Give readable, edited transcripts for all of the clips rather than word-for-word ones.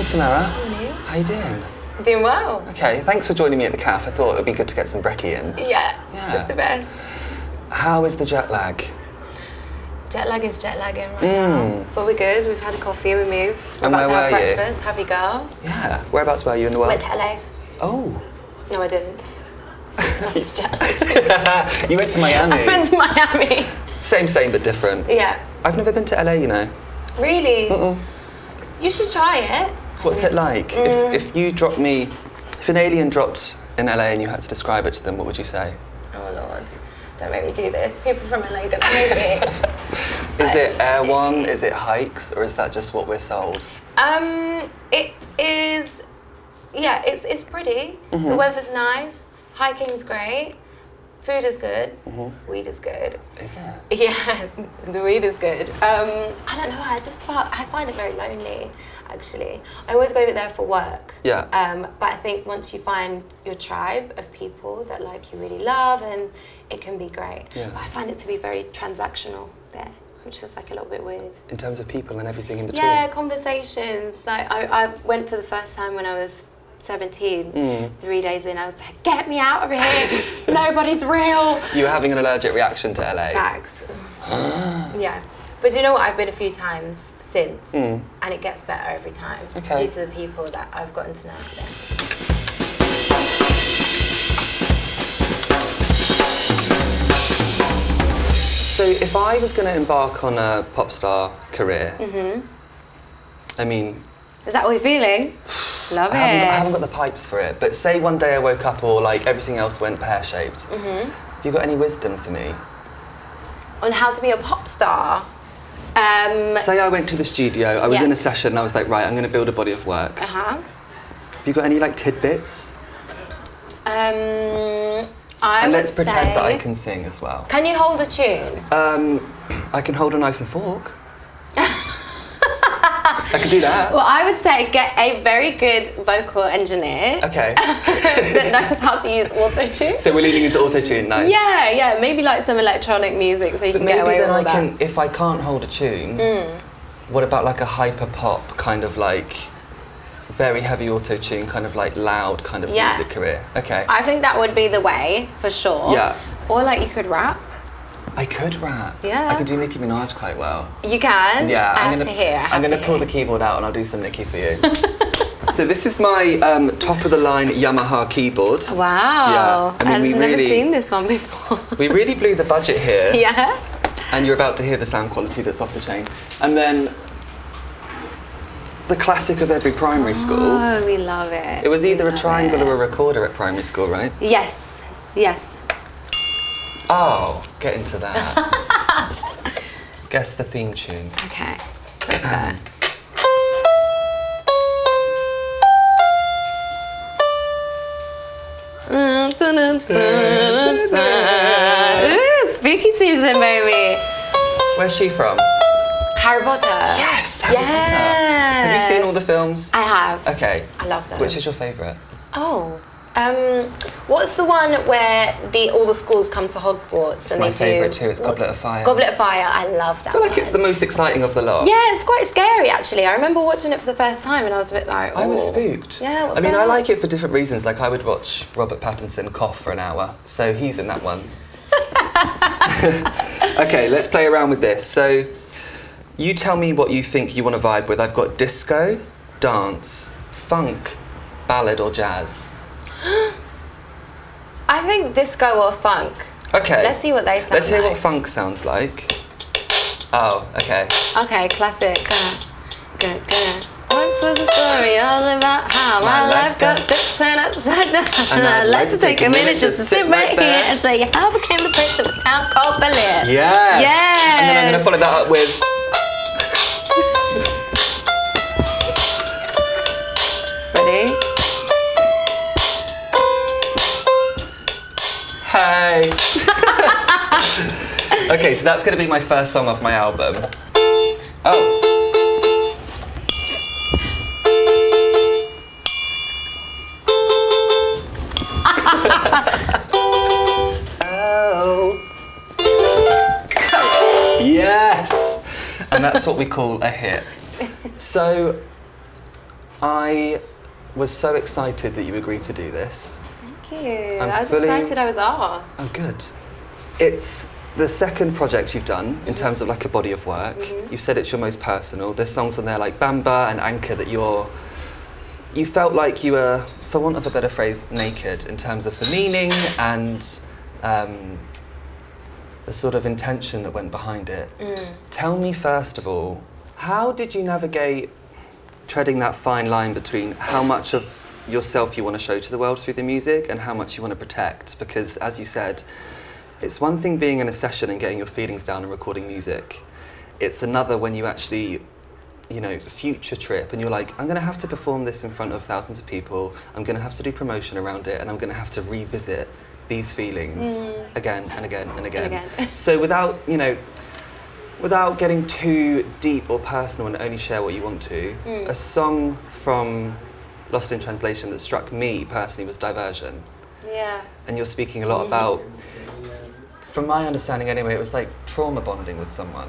Tamera. Morning. How you doing? Doing well. Okay, thanks for joining me at the cafe. I thought it would be good to get some brekkie in. Yeah, Yeah. it's the best. How is the jet lag? Jet lag is jet lagging right now. But we're good. We've had a coffee, we moved. We're And about where to have were you? breakfast. Happy girl. Yeah. Whereabouts were you in the world? Went to LA. Oh. No, I didn't. That's jet lagged. You went to Miami. I went to Miami. Same but different. Yeah. I've never been to LA, you know. Really? You should try it. What's it like? If you dropped me, if an alien dropped in LA and you had to describe it to them, what would you say? Oh Lord, don't make me do this. People from LA are gonna hate me. Is it Air One? Is it hikes? Or is that just what we're sold? It is. Yeah, it's pretty. The weather's nice. Hiking's great. Food is good. Weed is good. Is it? Yeah, the weed is good. I don't know. I find it very lonely. Actually, I always go there for work. Yeah. But I think once you find your tribe of people that like you really love, and it can be great. Yeah. But I find it to be very transactional there, which is like a little bit weird. In terms of people and everything in between? Yeah, conversations. Like I went for the first time when I was 17. 3 days in, I was like, get me out of here. Nobody's real. You were having an allergic reaction to LA? Facts. Yeah. But do you know what? I've been a few times since, and it gets better every time due to the people that I've gotten to know there. So if I was going to embark on a pop star career, I mean... Is that what you're feeling? Love it. I haven't got the pipes for it, but say one day I woke up or like everything else went pear-shaped. Have you got any wisdom for me? On how to be a pop star? Say I went to the studio, I was in a session and I was like, right, I'm going to build a body of work. Have you got any like tidbits? And let's pretend that I can sing as well. Can you hold a tune? I can hold a knife and fork. I could do that. Well, I would say get a very good vocal engineer. Okay. That knows how to use auto-tune. So we're leaning into auto-tune now. Yeah, maybe like some electronic music so you can get away with all that. Maybe then if I can't hold a tune, what about like a hyper pop kind of like very heavy auto-tune, kind of like loud kind of music career? Okay. I think that would be the way, for sure. Yeah. Or like you could rap. I could rap. Yeah. I could do Nicki Minaj quite well. You can? Yeah. I'm going to pull the keyboard out and I'll do some Nicki for you. So this is my top of the line Yamaha keyboard. Wow. Yeah. I mean, I've never seen this one before. We really blew the budget here. Yeah. And you're about to hear the sound quality that's off the chain. And then the classic of every primary school. Oh, we love it. It was either a triangle or a recorder at primary school, right? Yes. Oh, get into that. Guess the theme tune. Okay, let's go. Spooky season, baby. Where's she from? Harry Potter. Yes, Harry Potter. Have you seen all the films? I have. Okay. I love them. Which is your favourite? Oh. What's the one where all the schools come to Hogwarts? It's my favourite too. It's Goblet of Fire. Goblet of Fire. I love that. I feel like it's the most exciting of the lot. Yeah, it's quite scary actually. I remember watching it for the first time and I was a bit like, I was spooked. Yeah, I mean, I like it for different reasons. Like I would watch Robert Pattinson cough for an hour, so he's in that one. Okay, let's play around with this. So, you tell me what you think you want to vibe with. I've got disco, dance, funk, ballad, or jazz. I think disco or funk. Okay. Let's see what they sound like. Let's hear what funk sounds like. Oh, okay. Okay, classic. Once was a story all about how my life got turned upside down. And I'd like to take a minute just to sit right here and tell you how I became the prince of a town called Bel-Air. Yes. Yes. And then I'm going to follow that up with... Ready? Hey. Okay, so that's going to be my first song off my album. Oh. Yes! And that's what we call a hit. So, I was so excited that you agreed to do this. Thank you. I'm I was fully- excited I was asked. Oh, good. It's the second project you've done in terms of like a body of work. You said it's your most personal. There's songs on there like Bamba and Anchor that you felt like you were, for want of a better phrase, naked in terms of the meaning and the sort of intention that went behind it. Tell me first of all, how did you navigate treading that fine line between how much of yourself you want to show to the world through the music and how much you want to protect? Because as you said, it's one thing being in a session and getting your feelings down and recording music. It's another when you actually, you know, future trip and you're like, I'm going to have to perform this in front of thousands of people, I'm going to have to do promotion around it, and I'm going to have to revisit these feelings again and again and again. So without getting too deep or personal and only share what you want to, a song from Lost in Translation that struck me personally was Diversion. Yeah. And you're speaking a lot about, from my understanding anyway, it was like trauma bonding with someone.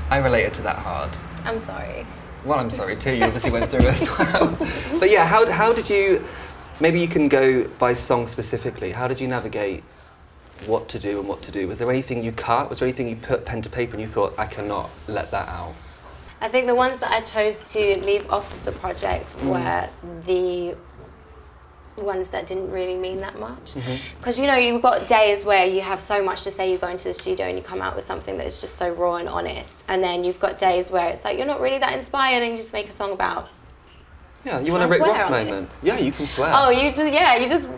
I related to that hard. I'm sorry. Well, I'm sorry too, you obviously went through it as well. But yeah, how did you, maybe you can go by song specifically, how did you navigate what to do and what to do? Was there anything you cut? Was there anything you put pen to paper and you thought, I cannot let that out? I think the ones that I chose to leave off of the project were the ones that didn't really mean that much. Because, you know, you've got days where you have so much to say, you go into the studio and you come out with something that is just so raw and honest. And then you've got days where it's like, you're not really that inspired and you just make a song about... Yeah, you want a Rick Ross moment. Yeah, you can swear. Oh, you just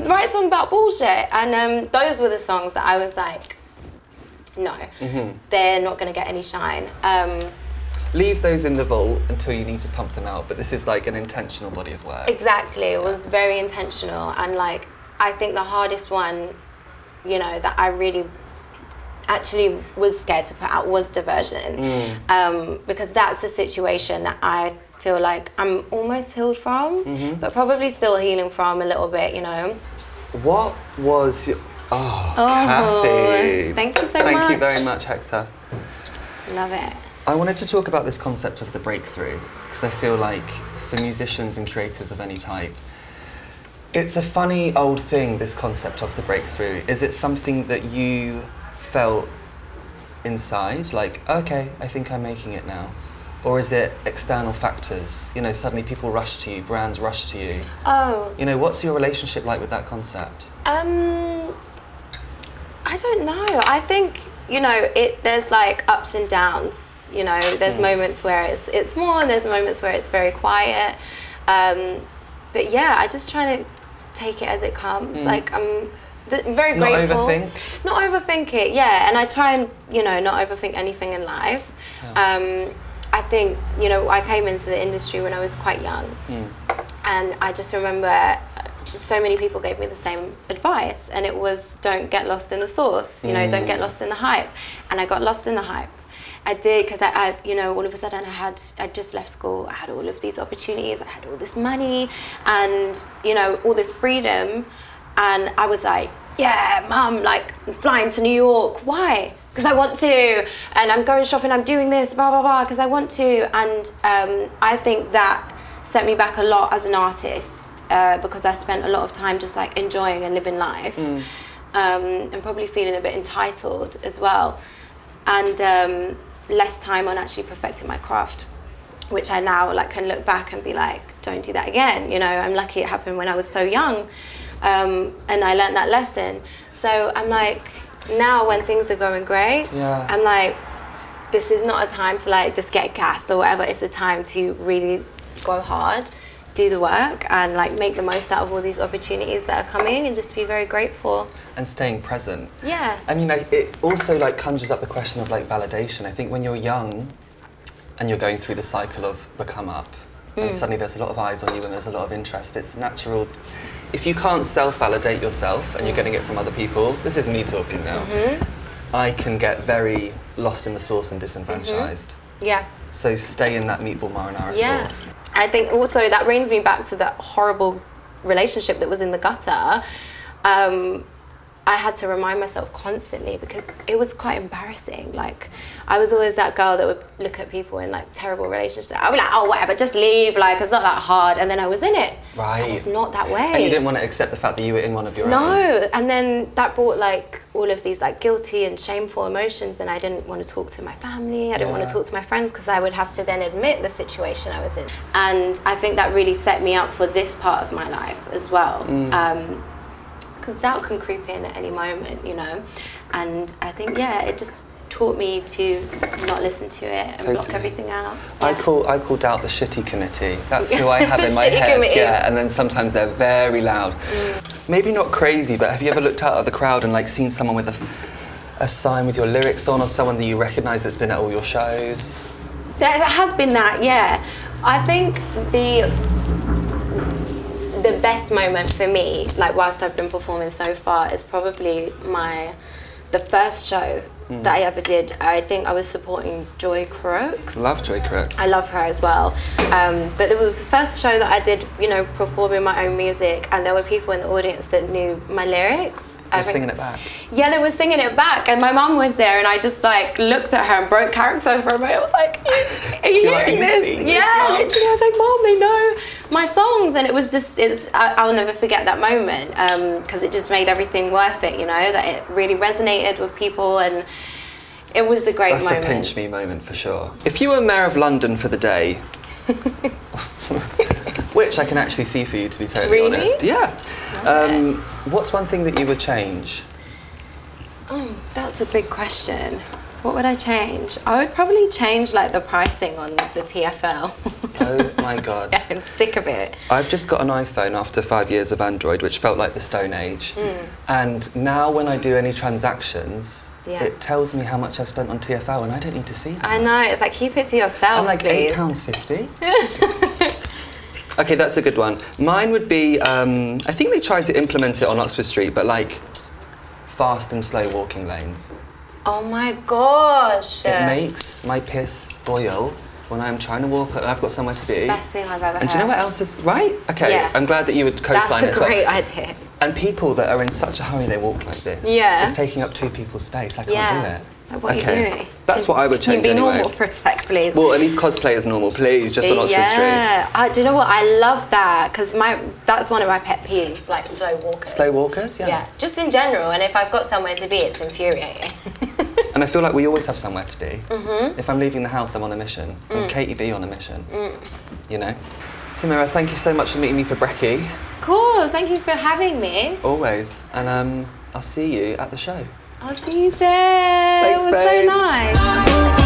write a song about bullshit. And those were the songs that I was like, no, they're not going to get any shine. Leave those in the vault until you need to pump them out, but this is like an intentional body of work. Exactly, it was very intentional, and like I think the hardest one, you know, that I really actually was scared to put out was Diversion, because that's a situation that I feel like I'm almost healed from, but probably still healing from a little bit, you know. What was your... Oh, Kathy. Thank you so much. Thank you very much, Hector. Love it. I wanted to talk about this concept of the breakthrough, because I feel like for musicians and creators of any type, it's a funny old thing, this concept of the breakthrough. Is it something that you felt inside, like, okay, I think I'm making it now? Or is it external factors? You know, suddenly people rush to you, brands rush to you. Oh. You know, what's your relationship like with that concept? I don't know. I think, you know, there's like ups and downs. You know, there's moments where it's more, and there's moments where it's very quiet. But yeah, I just try to take it as it comes. Like I'm very grateful. Not overthink it. Yeah, and I try and, you know, not overthink anything in life. I think, you know, I came into the industry when I was quite young, and I just remember so many people gave me the same advice, and it was, don't get lost in the sauce. You know, don't get lost in the hype. And I got lost in the hype. I did, because I, you know, all of a sudden I just left school. I had all of these opportunities. I had all this money, and, you know, all this freedom. And I was like, yeah, Mum, like, I'm flying to New York. Why? Because I want to. And I'm going shopping. I'm doing this, blah, blah, blah, because I want to. And I think that set me back a lot as an artist, because I spent a lot of time just like enjoying and living life, and probably feeling a bit entitled as well. And less time on actually perfecting my craft, which I now like can look back and be like, don't do that again. You know, I'm lucky it happened when I was so young, and I learned that lesson. So I'm like, now when things are going great, I'm like, this is not a time to like just get gassed or whatever. It's a time to really go hard, do the work, and like make the most out of all these opportunities that are coming, and just be very grateful. And staying present. Yeah. I mean, it also like conjures up the question of like validation. I think when you're young and you're going through the cycle of the come up, and suddenly there's a lot of eyes on you and there's a lot of interest, it's natural. If you can't self-validate yourself and you're getting it from other people, this is me talking now, I can get very lost in the sauce and disenfranchised. Yeah. So stay in that meatball marinara sauce. I think also that brings me back to that horrible relationship that was in the gutter. I had to remind myself constantly because it was quite embarrassing. Like, I was always that girl that would look at people in like terrible relationships. I would be like, oh, whatever, just leave. Like, it's not that hard. And then I was in it. Right. And it's not that way. And you didn't want to accept the fact that you were in one of your own. No. And then that brought like all of these like guilty and shameful emotions. And I didn't want to talk to my family. I didn't want to talk to my friends because I would have to then admit the situation I was in. And I think that really set me up for this part of my life as well. Because doubt can creep in at any moment, you know, and I think it just taught me to not listen to it and block everything out. Yeah. I call doubt the shitty committee. That's who I have in my head. Committee. Yeah, and then sometimes they're very loud. Maybe not crazy, but have you ever looked out at the crowd and like seen someone with a sign with your lyrics on, or someone that you recognise that's been at all your shows? There has been that, yeah. I think the best moment for me, like whilst I've been performing so far, is probably the first show that I ever did. I think I was supporting Joy Crooks. Love Joy Crooks. I love her as well. But it was the first show that I did, you know, performing my own music, and there were people in the audience that knew my lyrics. They were singing it back. Yeah, they were singing it back, and my mum was there, and I just like looked at her and broke character for a moment. I was like, "Are you hearing this?" Yeah, literally. I was like, "Mom, they know my songs," and it was just, I'll never forget that moment because it just made everything worth it. You know, that it really resonated with people, and it was a great moment. That's a pinch me moment for sure. If you were Mayor of London for the day. Which I can actually see for you, to be totally honest. Yeah. What's one thing that you would change? Oh, that's a big question. What would I change? I would probably change like the pricing on the TFL. Oh my God. Yeah, I'm sick of it. I've just got an iPhone after 5 years of Android, which felt like the Stone Age. And now when I do any transactions, it tells me how much I've spent on TFL, and I don't need to see that. I know, it's like, keep it to yourself, I'm like, please. £8.50. Okay, that's a good one. Mine would be, I think they tried to implement it on Oxford Street, but like fast and slow walking lanes. Oh my gosh. It makes my piss boil when I'm trying to walk and I've got somewhere to be. It's the best thing I've ever heard. And do you know what else is, right? Okay, yeah. I'm glad that you would co-sign it as well. That's a great idea. And people that are in such a hurry, they walk like this. Yeah. It's taking up 2 people's space. I can't do it. What are you doing? That's what I would change anyway. Can you be anyway. normal for a sec, please? Well, at least cosplay is normal, please, just on Oxford Street. Yeah. Do you know what? I love that, because that's one of my pet peeves, like slow walkers. Slow walkers? Yeah. Yeah, just in general, and if I've got somewhere to be, it's infuriating. And I feel like we always have somewhere to be. If I'm leaving the house, I'm on a mission. I'm Katie B on a mission. You know? Tamera, thank you so much for meeting me for brekkie. Of course, thank you for having me. Always. And I'll see you at the show. I'll see you there. Thanks, it was babe. so nice.